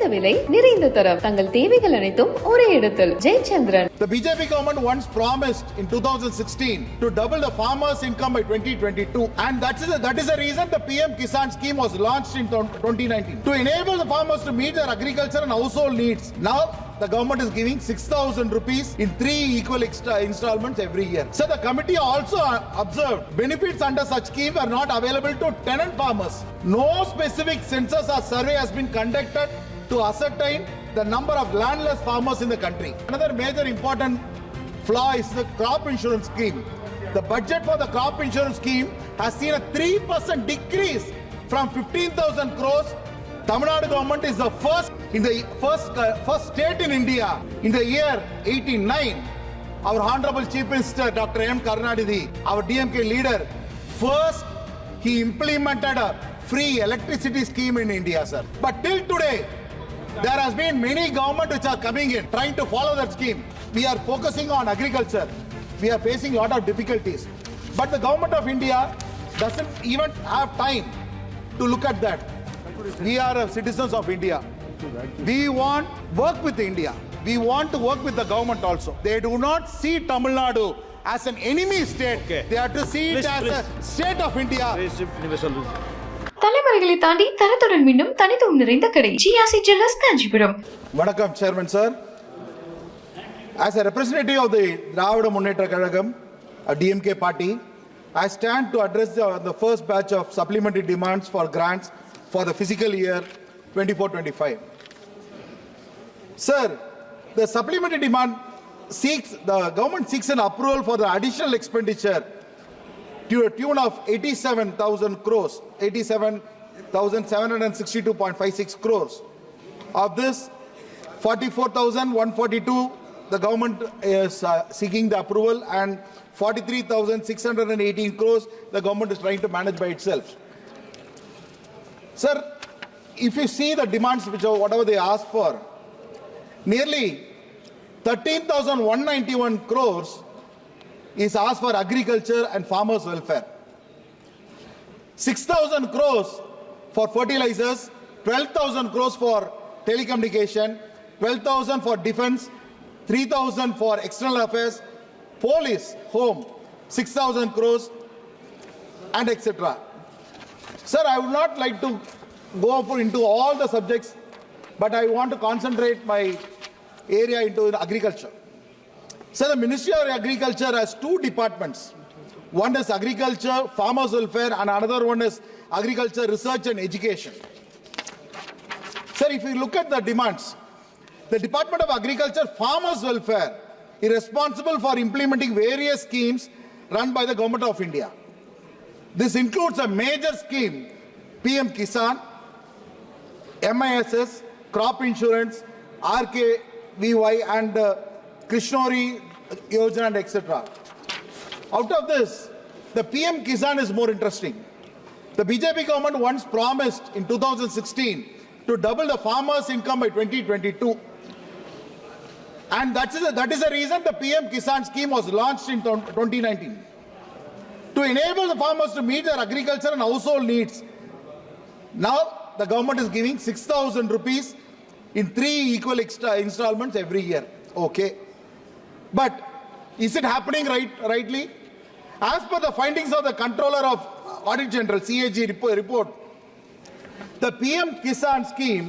குறைந்த விலை நிறைந்த தரம் தங்கள் தேவைகள் அனைத்தும் ஒரே இடத்தில் Jayachandran. The BJP government once promised in 2016 to double the farmers' income by 2022, and that is the reason the PM Kisan scheme was launched in 2019 to enable the farmers to meet their agriculture and household needs. Now the government is giving 6,000 rupees in 3 equal installments every year. So the committee also observed benefits under such scheme are not available to tenant farmers. No specific census or survey has been conducted to ascertain the number of landless farmers in the country. Another major important flaw is the crop insurance scheme. The budget for the crop insurance scheme has seen a 3% decrease from 15,000 crores. Tamil Nadu government is the first state in India in the year 89. Our Honorable Chief Minister Dr. M. Karunanidhi, our DMK leader, first he implemented a free electricity scheme in India, sir. But till today, there has been many governments which are coming in trying to follow that scheme. We are focusing on agriculture. We are facing a lot of difficulties. But the government of India doesn't even have time to look at that. We are citizens of India. We want work with India. We want to work with the government also. They do not see Tamil Nadu as an enemy state. Okay. They have to see it as a state of India. தலைமுறைகளை தாண்டி தரத்துடன் மீண்டும் தனித்துவம் நிறைந்த கடை GRC jewellers Kanchipuram. வணக்கம் chairman sir. As a representative of the Dravida Munnetra Kazhagam, a DMK party, I stand to address the first batch of supplementary demands for grants for the fiscal year 24-25. Sir, the supplementary demand the government seeks an approval for the additional expenditure to a tune of 87,000 crores, 87,762.56 crores. Of this, 44,142 the government is seeking the approval, and 43,618 crores the government is trying to manage by itself. Sir, if you see the demands which are whatever they ask for, nearly 13,191 crores is asked for agriculture and farmers' welfare. 6,000 crores for fertilizers, 12,000 crores for telecommunication, 12,000 for defense, 3,000 for external affairs, police, home, 6,000 crores, and etc. Sir, I would not like to go into all the subjects, but I want to concentrate my area into agriculture. So the Ministry of Agriculture has two departments. One is agriculture, farmers' welfare, and another one is agriculture, research and education. Sir, if you look at the demands, the Department of Agriculture, farmers' welfare is responsible for implementing various schemes run by the Government of India. This includes a major scheme, PM Kisan, MISS, crop insurance, RKVY, and Krishnori Yojana, and etc. Out of this, the PM Kisan is more interesting. The BJP government once promised in 2016 to double the farmers' income by 2022. And that is the reason the PM Kisan scheme was launched in 2019. To enable the farmers to meet their agriculture and household needs. Now the government is giving 6,000 rupees in 3 equal installments every year. Okay. But is it happening rightly? As per the findings of the Controller of Audit General, CAG report, the PM Kisan scheme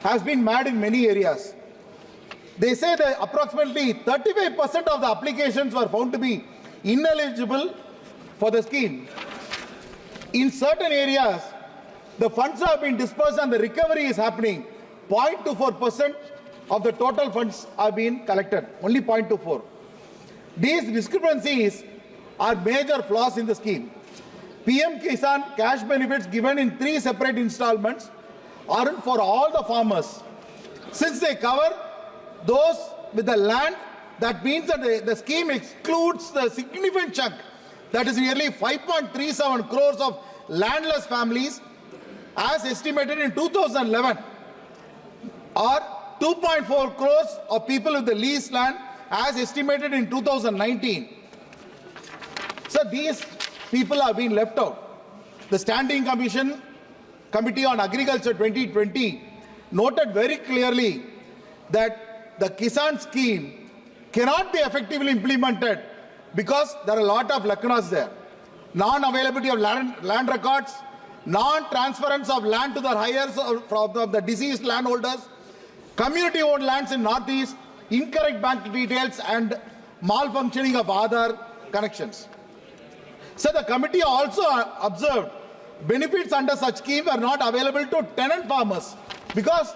has been mad in many areas. They say that approximately 35% of the applications were found to be ineligible for the scheme. In certain areas, the funds have been dispersed and the recovery is happening. 0.24% of the total funds are being collected, only 0.24. These discrepancies are major flaws in the scheme. PM Kisan cash benefits given in 3 separate installments aren't for all the farmers. Since they cover those with the land, that means that the scheme excludes the significant chunk, that is nearly 5.37 crores of landless families as estimated in 2011, or 2.4 crores of people with the leased land as estimated in 2019. So these people are being left out. The Standing Committee on Agriculture 2020 noted very clearly that the Kisan scheme cannot be effectively implemented because there are a lot of lacunas there. Non-availability of land records, non-transference of land to the heirs from the deceased landholders, community-owned lands in Northeast, incorrect bank details and malfunctioning of Aadhaar connections. So the committee also observed benefits under such scheme are not available to tenant farmers because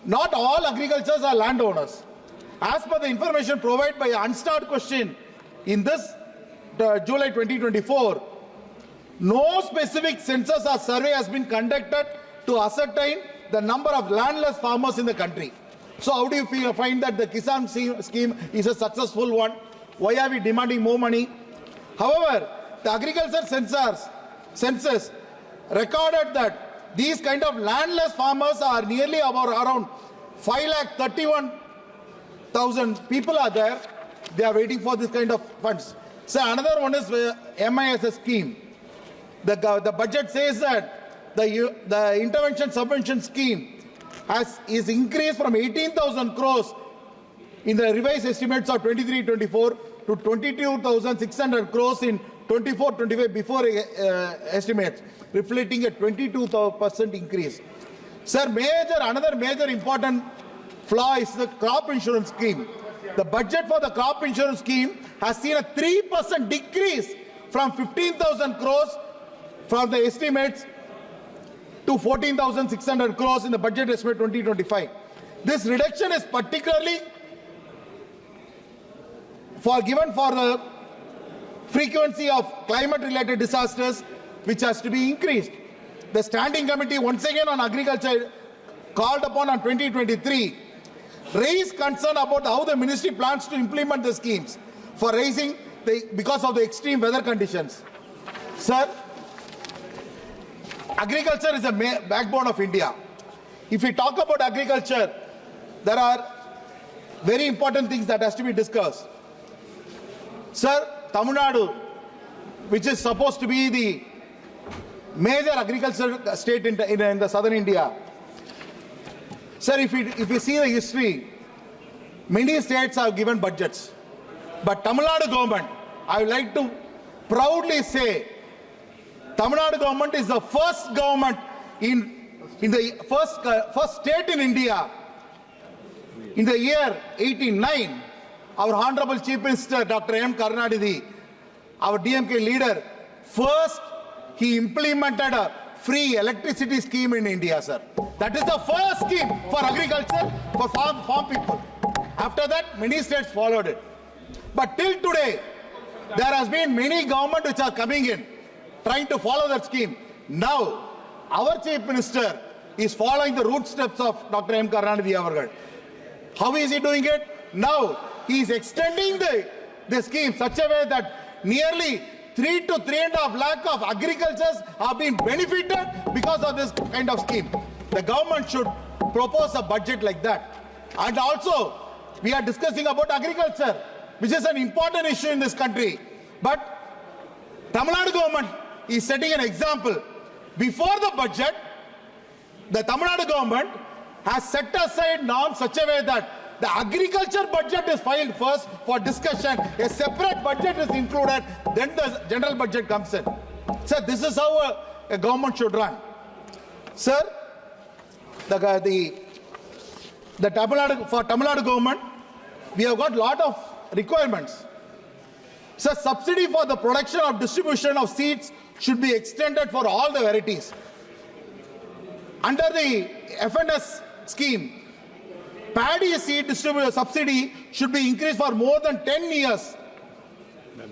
not all agricultures are landowners. As per the information provided by unstarred question in this July 2024, no specific census or survey has been conducted to ascertain the number of landless farmers in the country. So how do you find that the Kisan scheme is a successful one? Why are we demanding more money? However, the agriculture census recorded that these kind of landless farmers are nearly around 5,31,000 people are there. They are waiting for this kind of funds. So another one is MIS scheme. The budget says that the intervention subvention scheme is increased from 18,000 crores in the revised estimates of 23-24 to 22,600 crores in 24-25 before estimates, reflecting a 22% increase. Sir, another major important flaw is the crop insurance scheme. The budget for the crop insurance scheme has seen a 3% decrease from 15,000 crores from the estimates to 14,600 crores in the budget estimate 2025. This reduction is particularly given for the frequency of climate-related disasters, which has to be increased. The Standing Committee, once again on Agriculture, called upon on 2023, raised concern about how the ministry plans to implement the schemes for raising because of the extreme weather conditions. Sir, agriculture is a backbone of India. If we talk about agriculture, there are very important things that has to be discussed. Sir, Tamil Nadu, which is supposed to be the major agriculture state in the southern India. Sir, if you see the history, many states have given budgets. But Tamil Nadu government, I would like to proudly say, Tamil Nadu government is the first government in the first state in India. In the year 1809, our Honorable Chief Minister Dr. M. Karunanidhi, our DMK leader, first he implemented a free electricity scheme in India, sir. That is the first scheme for agriculture, for farm people. After that, many states followed it. But till today, there has been many governments which are coming in, trying to follow that scheme. Now, our Chief Minister is following the root steps of Dr. M. Karunanidhi Avargal. How is he doing it? Now, he is extending the scheme such a way that nearly 3 to 3.5 lakh of agricultures have been benefited because of this kind of scheme. The government should propose a budget like that. And also, we are discussing about agriculture, which is an important issue in this country. But Tamil Nadu government is setting an example. Before the budget, the Tamil Nadu government has set aside norms such a way that the agriculture budget is filed first for discussion, a separate budget is included, then the general budget comes in. Sir, this is how a government should run. Sir, for Tamil Nadu government, we have got a lot of requirements. Sir, subsidy for the production or distribution of seeds should be extended for all the varieties. Under the FNS scheme, paddy seed subsidy should be increased for more than 10 years.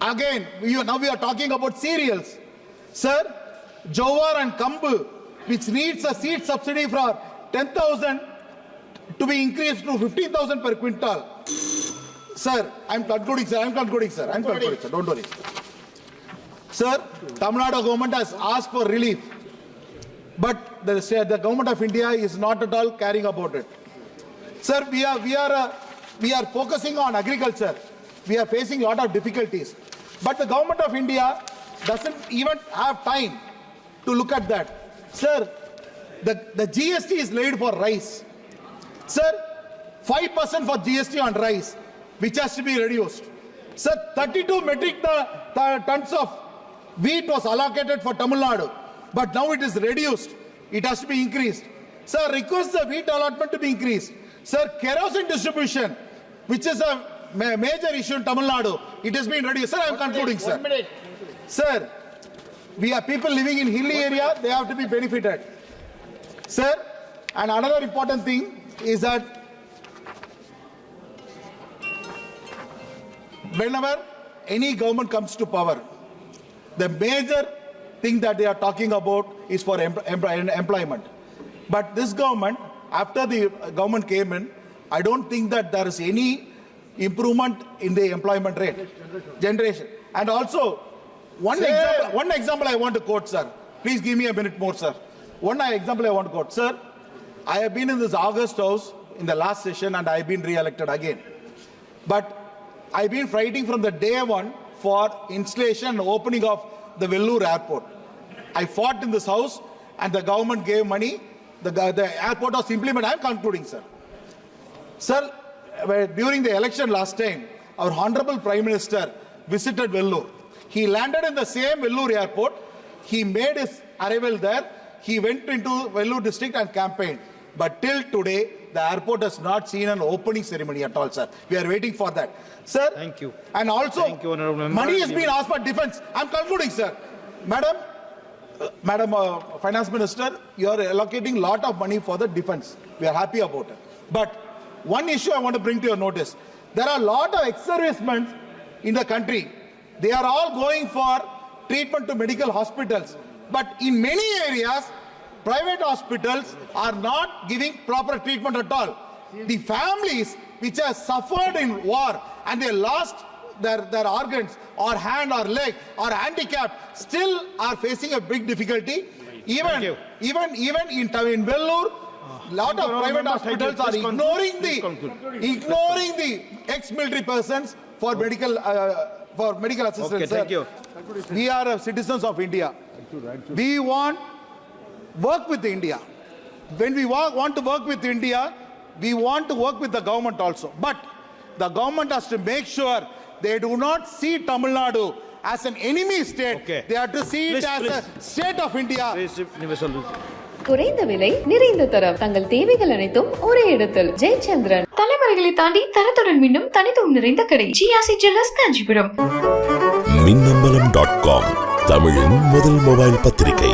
Again, now we are talking about cereals. Sir, jowar and kambu, which needs a seed subsidy for 10,000 to be increased to 15,000 per quintal. Sir, I'm concluding, sir. Don't worry. Sir, Tamil Nadu government has asked for relief, but the government of India is not at all caring about it. Sir, we are focusing on agriculture. We are facing a lot of difficulties, but the government of India doesn't even have time to look at that. Sir, the GST is laid for rice. Sir, 5% for GST on rice, which has to be reduced. Sir, 32 metric tons of wheat was allocated for Tamil Nadu, but now it is reduced. It has to be increased. Sir, request the wheat allotment to be increased. Sir, kerosene distribution, which is a major issue in Tamil Nadu, it has been reduced. Sir, I am concluding, sir. 1 minute. Sir, we are people living in hilly area, they have to be benefited. Sir, and another important thing is that whenever any government comes to power, the major thing that they are talking about is for employment. But this government, after the government came in, I don't think that there is any improvement in the employment rate. Generation. And also, one example I want to quote, sir. Please give me a minute more, sir. One example I want to quote. Sir, I have been in this August House in the last session and I have been re-elected again. But I have been fighting from the day one for installation and opening of the Vellore airport. I fought in this house and the government gave money. The airport was implemented. I am concluding, sir. Sir, during the election last time, our Honorable Prime Minister visited Vellore. He landed in the same Vellore airport. He made his arrival there. He went into Vellore district and campaigned. But till today, the airport has not seen an opening ceremony at all, sir. We are waiting for that. Sir, thank you. And also, thank you, Honorable money has been asked for defense. I am concluding, sir. Madam Finance Minister, you are allocating a lot of money for the defense. We are happy about it. But one issue I want to bring to your notice. There are a lot of ex-servicemen in the country. They are all going for treatment to medical hospitals. But in many areas, private hospitals are not giving proper treatment at all. The families which have suffered in war and they lost their organs or hand or leg or handicapped still are facing a big difficulty. Even in Vellore, lot of private hospitals are ignoring the ex-military persons for medical assistance. Okay, thank you. We are citizens of India. We want work with India. When we want to work with India, we want to work with the government also. But the government has to make sure they do not see Tamil Nadu as an enemy state. Okay. They have to see it as a state of India. குறைந்த விலை நிறைந்த தரம் தங்கள் தேவைகள் அனைத்தும் ஒரே இடத்தில் ஜெயச்சந்திரன். தலைமுறைகளை தாண்டி தரத்துடன் மீண்டும் தனித்துவம் நிறைந்த கடை ஜிஆர்சி ஜுவல்லர்ஸ் காஞ்சிபுரம். மின்னம்பலம்.com தமிழின் முதல் மொபைல் பத்திரிகை.